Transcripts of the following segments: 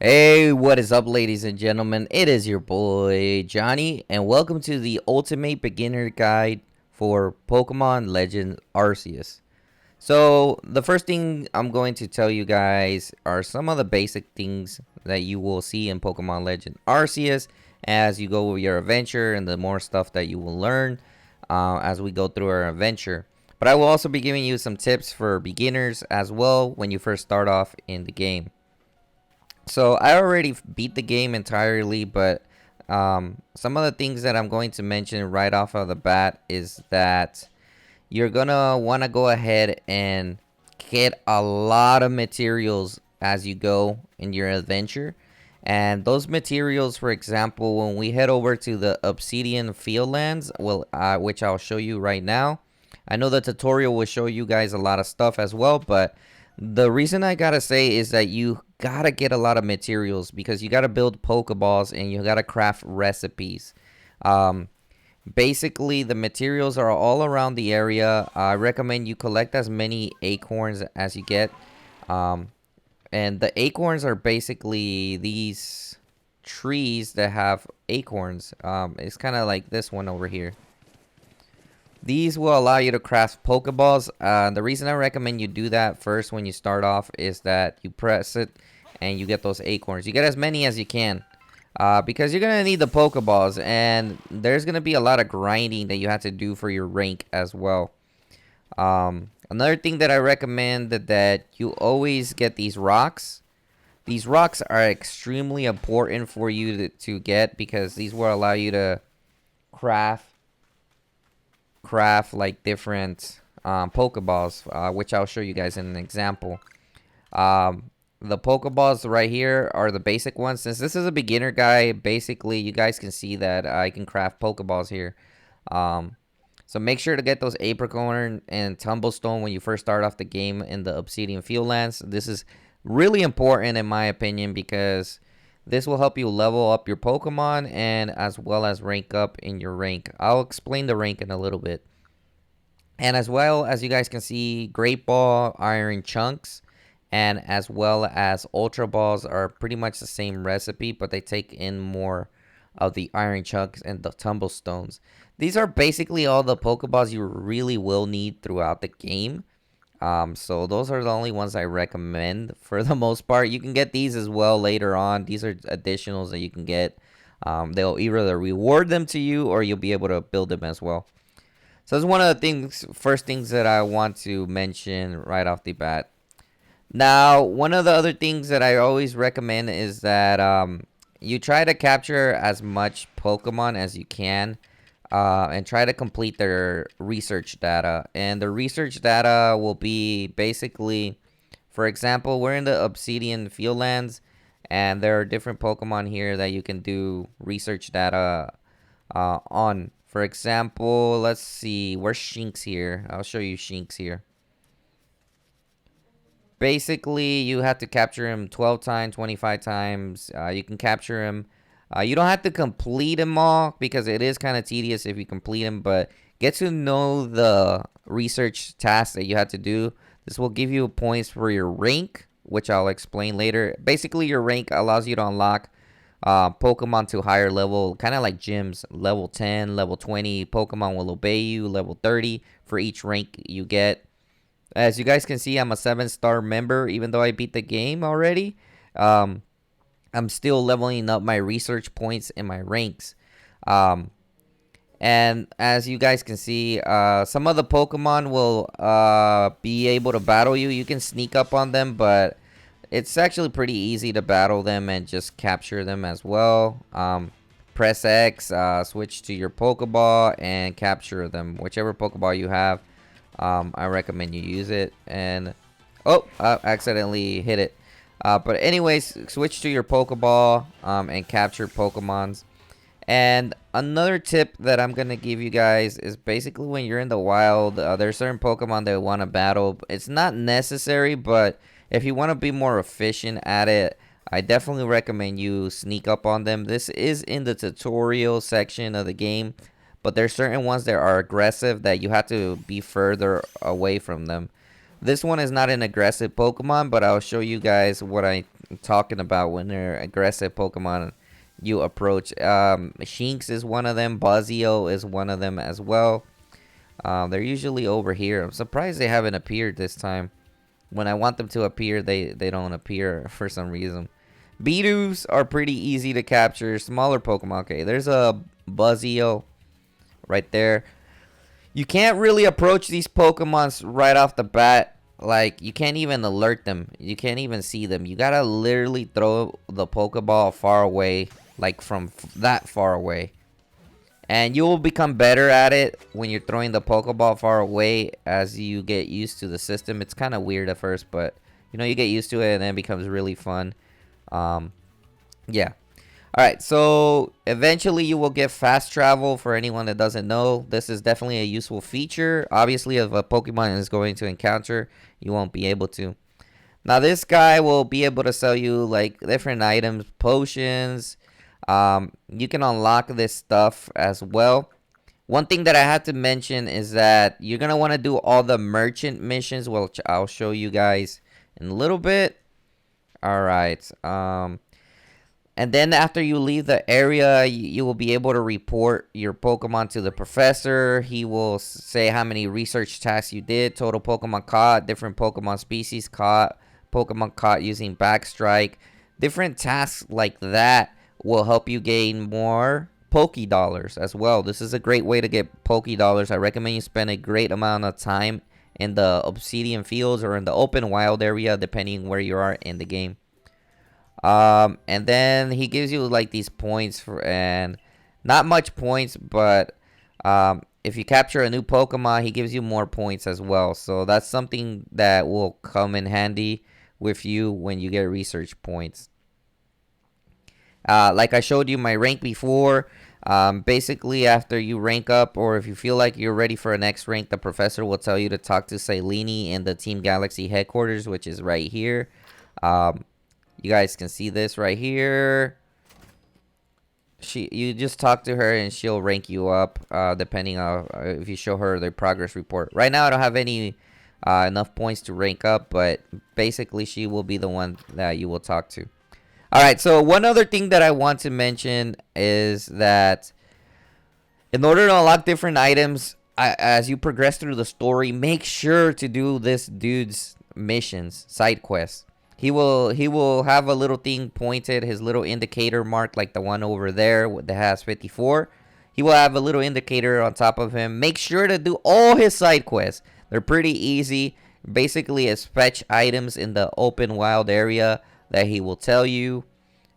Hey, what is up, ladies and gentlemen? It is your boy Johnny, and welcome to the ultimate beginner guide for Pokemon Legend Arceus. So, the first thing I'm going to tell you guys are some of the basic things that you will see in Pokemon Legend Arceus as you go with your adventure, and the more stuff that you will learn as we go through our adventure. But I will also be giving you some tips for beginners as well when you first start off in the game. So I already beat the game entirely, but some of the things that I'm going to mention right off of the bat is that you're gonna want to go ahead and get a lot of materials as you go in your adventure. And those materials, for example, when we head over to the Obsidian Fieldlands, which I'll show you right now. I know the tutorial will show you guys a lot of stuff as well, but the reason I gotta say is that you gotta get a lot of materials because you gotta build Pokeballs and you gotta craft recipes. Um, Basically, the materials are all around the area. I recommend you collect as many acorns as you get. Um, and the acorns are basically these trees that have acorns. It's kind of like this one over here. These will allow you to craft Pokeballs. The reason I recommend you do that first when you start off is that you press it and you get those acorns. You get as many as you can. Because you're going to need the Pokeballs, and there's going to be a lot of grinding that you have to do for your rank as well. Another thing that I recommend that you always get these rocks. These rocks are extremely important for you to get because these will allow you to craft like different Pokeballs, which I'll show you guys in an example. The Pokeballs right here are the basic ones. Since this is a beginner guide, basically you guys can see that I can craft Pokeballs here. So make sure to get those Apricorn and Tumblestone when you first start off the game in the Obsidian Fieldlands. This is really important in my opinion because this will help you level up your Pokemon and as well as rank up in your rank. I'll explain the rank in a little bit. And as well as you guys can see, Great Ball, Iron Chunks, and as well as Ultra Balls are pretty much the same recipe, but they take in more of the Iron Chunks and the Tumblestones. These are basically all the Pokeballs you really will need throughout the game. So those are the only ones I recommend for the most part. You can get these as well later on. These are additionals that you can get. They'll either reward them to you or you'll be able to build them as well. So that's one of the first things that I want to mention right off the bat. Now, one of the other things that I always recommend is that you try to capture as much Pokemon as you can. And try to complete their research data. And the research data will be basically, for example, we're in the Obsidian Fieldlands, and there are different Pokemon here that you can do research data on. For example, let's see, where's Shinx here? I'll show you Shinx here. Basically, you have to capture him 12 times, 25 times. You can capture him. You don't have to complete them all because it is kind of tedious if you complete them, but get to know the research tasks that you have to do. This will give you points for your rank, which I'll explain later. Basically, your rank allows you to unlock Pokemon to higher level, kind of like gyms. Level 10, level 20, Pokemon will obey you. Level 30 for each rank you get. As you guys can see, I'm a 7-star member, even though I beat the game already. I'm still leveling up my research points and my ranks. And as you guys can see, some of the Pokemon will be able to battle you. You can sneak up on them, but it's actually pretty easy to battle them and just capture them as well. Press X, switch to your Pokeball, and capture them. Whichever Pokeball you have, I recommend you use it. And, oh, I accidentally hit it. But anyways, switch to your Pokeball and capture Pokemons. And another tip that I'm going to give you guys is basically when you're in the wild, there's certain Pokemon that want to battle. It's not necessary, but if you want to be more efficient at it, I definitely recommend you sneak up on them. This is in the tutorial section of the game, but there's certain ones that are aggressive that you have to be further away from them. This one is not an aggressive Pokemon, but I'll show you guys what I talking about when they're aggressive Pokemon you approach. Shinx is one of them. Buzzio is one of them as well. They're usually over here. I'm surprised they haven't appeared this time. When I want them to appear, they don't appear for some reason. Beedus are pretty easy to capture. Smaller Pokemon. Okay, there's a Buzzio right there. You can't really approach these Pokemons right off the bat. Like, you can't even alert them. You can't even see them. You gotta literally throw the Pokeball far away. Like, from that far away. And you will become better at it when you're throwing the Pokeball far away as you get used to the system. It's kind of weird at first, but, you know, you get used to it and then it becomes really fun. Yeah. Alright, so eventually you will get fast travel. For anyone that doesn't know, this is definitely a useful feature. Obviously, if a Pokemon is going to encounter, you won't be able to. Now, this guy will be able to sell you, like, different items, potions. You can unlock this stuff as well. One thing that I had to mention is that you're going to want to do all the merchant missions, which I'll show you guys in a little bit. Alright, and then after you leave the area, you will be able to report your Pokemon to the professor. He will say how many research tasks you did, total Pokemon caught, different Pokemon species caught, Pokemon caught using Backstrike. Different tasks like that will help you gain more Pokedollars as well. This is a great way to get Pokedollars. I recommend you spend a great amount of time in the Obsidian Fields or in the open wild area, depending where you are in the game. And then he gives you like these points for, and not much points, but if you capture a new Pokemon, he gives you more points as well. So that's something that will come in handy with you when you get research points. Like I showed you my rank before, basically after you rank up, or if you feel like you're ready for a next rank, the professor will tell you to talk to Sailini in the Team Galaxy headquarters, which is right here. You guys can see this right here. You just talk to her and she'll rank you up, depending on if you show her the progress report. Right now I don't have any enough points to rank up, but basically she will be the one that you will talk to. Alright, so one other thing that I want to mention is that in order to unlock different items, as you progress through the story, make sure to do this dude's missions, side quests. He will have a little thing pointed, his little indicator marked like the one over there that has 54. He will have a little indicator on top of him. Make sure to do all his side quests. They're pretty easy. Basically, it's fetch items in the open wild area that he will tell you.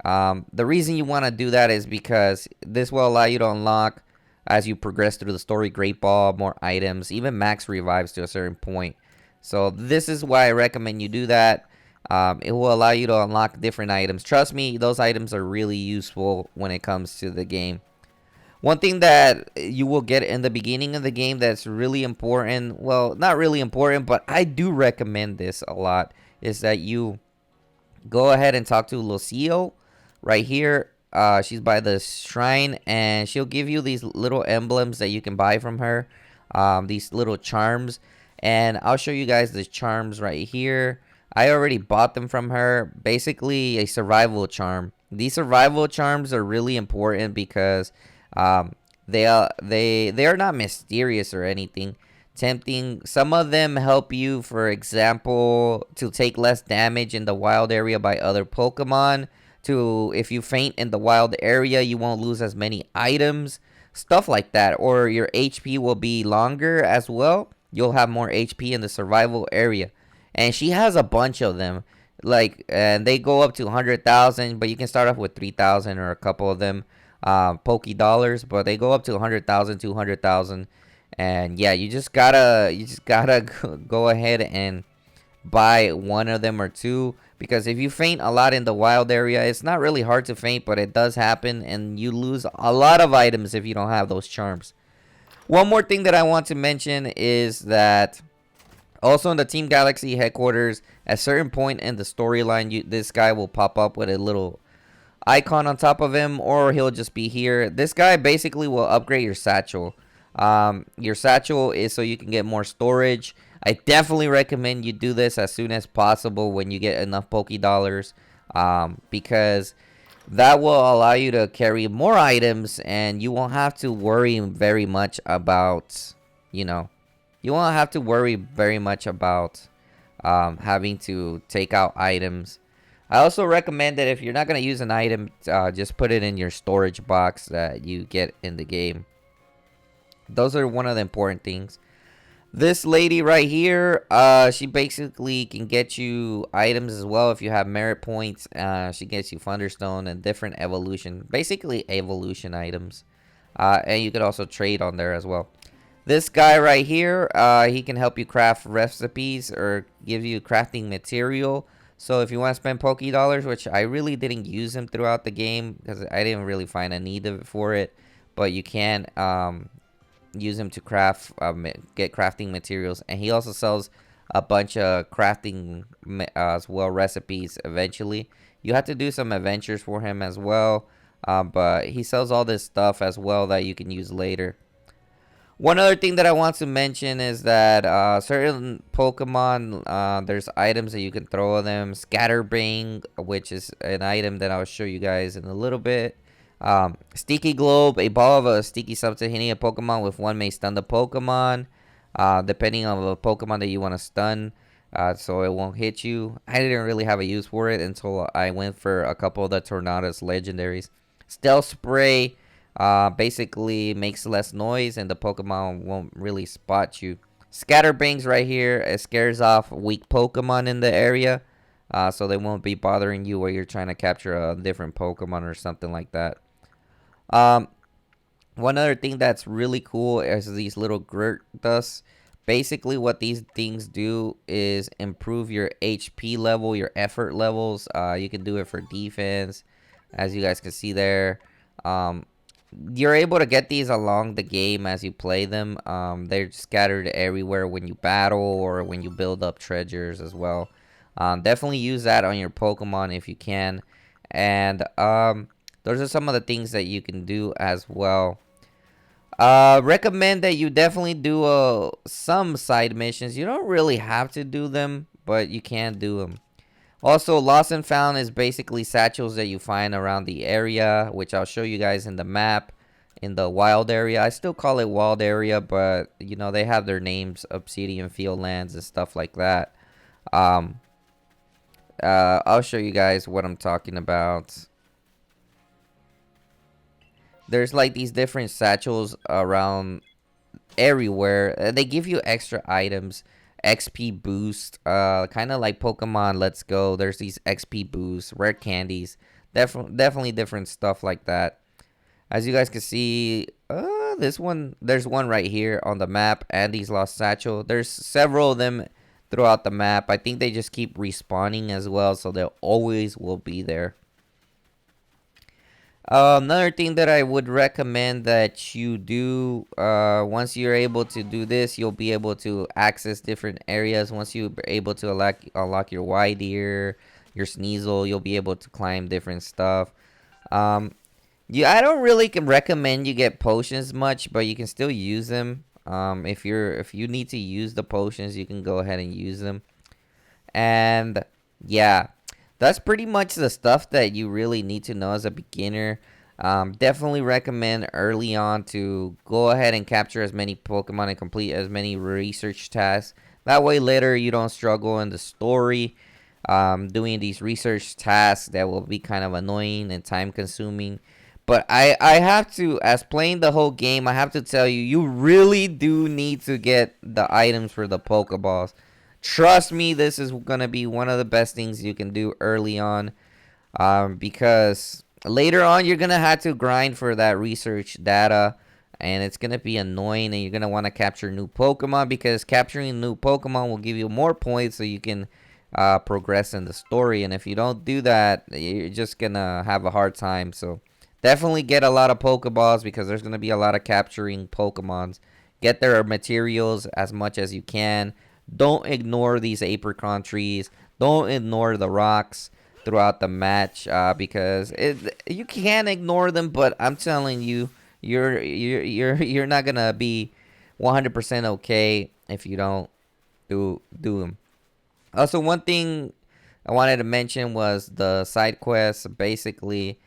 The reason you want to do that is because this will allow you to unlock, as you progress through the story, Great Ball, more items, even max revives to a certain point. So this is why I recommend you do that. It will allow you to unlock different items. Trust me, those items are really useful when it comes to the game. One thing that you will get in the beginning of the game that's really important, well, not really important, but I do recommend this a lot, is that you go ahead and talk to Lucio right here. She's by the shrine, and she'll give you these little emblems that you can buy from her, these little charms. And I'll show you guys the charms right here. I already bought them from her. Basically, a survival charm. These survival charms are really important because they are not mysterious or anything. Tempting. Some of them help you, for example, to take less damage in the wild area by other Pokemon. If you faint in the wild area, you won't lose as many items. Stuff like that. Or your HP will be longer as well. You'll have more HP in the survival area. And she has a bunch of them, and they go up to 100,000, but you can start off with 3,000 or a couple of them, Pokedollars, but they go up to 100,000, 200,000, and yeah, you just gotta go ahead and buy one of them or two, because if you faint a lot in the wild area, it's not really hard to faint, but it does happen, and you lose a lot of items if you don't have those charms. One more thing that I want to mention is that also in the Team Galaxy headquarters, at a certain point in the storyline, this guy will pop up with a little icon on top of him, or he'll just be here. This guy basically will upgrade your satchel. Your satchel is so you can get more storage. I definitely recommend you do this as soon as possible when you get enough Pokedollars. because that will allow you to carry more items, and you won't have to worry very much about, you know, you won't have to worry very much about having to take out items. I also recommend that if you're not going to use an item, just put it in your storage box that you get in the game. Those are one of the important things. This lady right here, she basically can get you items as well if you have merit points. She gets you Thunderstone and different evolution, basically evolution items. And you could also trade on there as well. This guy right here, he can help you craft recipes or give you crafting material. So if you want to spend Poke Dollars, which I really didn't use him throughout the game because I didn't really find a need for it, but you can use him to craft, get crafting materials, and he also sells a bunch of crafting as well recipes. Eventually, you have to do some adventures for him as well, but he sells all this stuff as well that you can use later. One other thing that I want to mention is that certain Pokemon, there's items that you can throw at them. Scatterbang, which is an item that I'll show you guys in a little bit. Sticky Globe, a ball of a sticky substance hitting a Pokemon with one may stun the Pokemon, depending on the Pokemon that you want to stun, so it won't hit you. I didn't really have a use for it until I went for a couple of the Tornadus legendaries. Stealth Spray basically makes less noise and the Pokemon won't really spot you. Scatterbangs right here, it scares off weak Pokemon in the area, so they won't be bothering you while you're trying to capture a different Pokemon or something like that. One other thing that's really cool is these little Gurt Dusts. Basically, what these things do is improve your HP level, your effort levels. You can do it for defense, as you guys can see there. You're able to get these along the game as you play them. They're scattered everywhere when you battle or when you build up treasures as well. Definitely use that on your Pokemon if you can. And those are some of the things that you can do as well. Recommend that you definitely do some side missions. You don't really have to do them, but you can do them. Also, Lost and Found is basically satchels that you find around the area, which I'll show you guys in the map, in the wild area. I still call it wild area, but, you know, they have their names, Obsidian Field Lands and stuff like that. I'll show you guys what I'm talking about. There's like these different satchels around everywhere. They give you extra items. XP boost, kind of like Pokemon Let's Go. There's these XP boosts, rare candies, definitely different stuff like that. As you guys can see, there's one right here on the map, Andy's Lost Satchel. There's several of them throughout the map. I think they just keep respawning as well, so they always will be there. Another thing that I would recommend that you do, once you're able to do this, you'll be able to access different areas. Once you're able to unlock your Widear, your Sneasel, you'll be able to climb different stuff. I don't really recommend you get potions much, but you can still use them. If you need to use the potions, you can go ahead and use them. And yeah. That's pretty much the stuff that you really need to know as a beginner. Definitely recommend early on to go ahead and capture as many Pokemon and complete as many research tasks. That way later you don't struggle in the story doing these research tasks that will be kind of annoying and time consuming. But I have to, as playing the whole game, I have to tell you, you really do need to get the items for the Pokeballs. Trust me, this is going to be one of the best things you can do early on, because later on you're going to have to grind for that research data, and it's going to be annoying, and you're going to want to capture new Pokemon, because capturing new Pokemon will give you more points so you can progress in the story. And if you don't do that, you're just going to have a hard time. So definitely get a lot of Pokeballs, because there's going to be a lot of capturing Pokemons. Get their materials as much as you can. Don't ignore these apricot trees. Don't ignore the rocks throughout the match, because you can ignore them, but I'm telling you, you're not gonna be 100% okay if you don't do them. Also, one thing I wanted to mention was the side quests. Basically,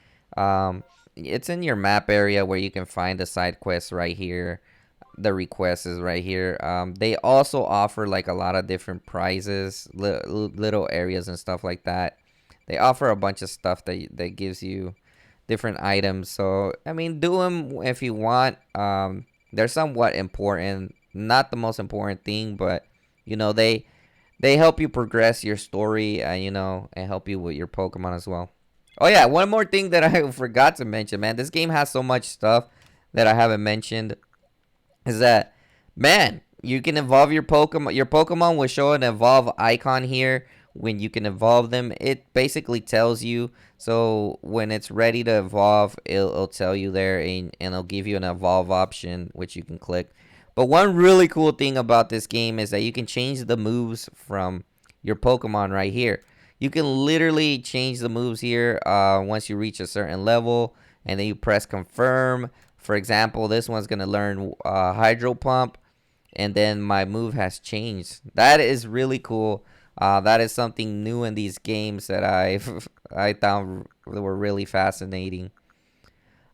it's in your map area where you can find the side quests right here. The request is right here. They also offer like a lot of different prizes, little areas and stuff like that. They offer a bunch of stuff that gives you different items. So I mean, do them if you want. They're somewhat important, not the most important thing, but you know they help you progress your story, and help you with your Pokemon as well. Oh yeah, one more thing that I forgot to mention, man. This game has so much stuff that I haven't mentioned is that, man, you can evolve your Pokemon. Your Pokemon will show an evolve icon here when you can evolve them. It basically tells you. So when it's ready to evolve, it'll tell you there, and it'll give you an evolve option, which you can click. But one really cool thing about this game is that you can change the moves from your Pokemon right here. You can literally change the moves here once you reach a certain level, and then you press confirm. For example, this one's going to learn Hydro Pump, and then my move has changed. That is really cool. That is something new in these games that I found were really fascinating.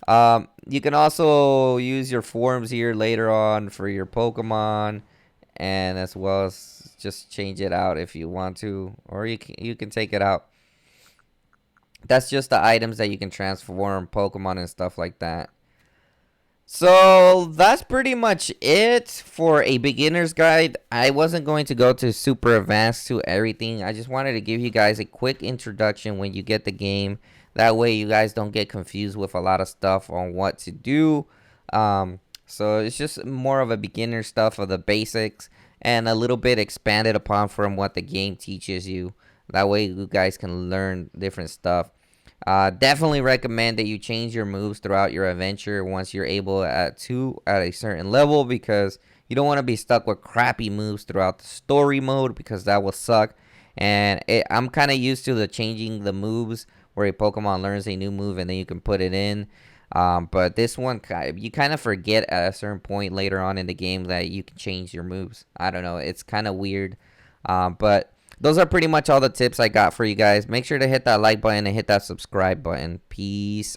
You can also use your forms here later on for your Pokemon, and as well as just change it out if you want to, or you can take it out. That's just the items that you can transform Pokemon and stuff like that. So that's pretty much it for a beginner's guide. I wasn't going to go to super advanced to everything. I just wanted to give you guys a quick introduction when you get the game. That way you guys don't get confused with a lot of stuff on what to do. So it's just more of a beginner stuff of the basics and a little bit expanded upon from what the game teaches you. That way you guys can learn different stuff. Definitely recommend that you change your moves throughout your adventure once you're able at a certain level, because you don't want to be stuck with crappy moves throughout the story mode, because that will suck. And I'm kind of used to the changing the moves where a Pokemon learns a new move and then you can put it in. But this one, you kind of forget at a certain point later on in the game that you can change your moves. I don't know. It's kind of weird. But those are pretty much all the tips I got for you guys. Make sure to hit that like button and hit that subscribe button. Peace.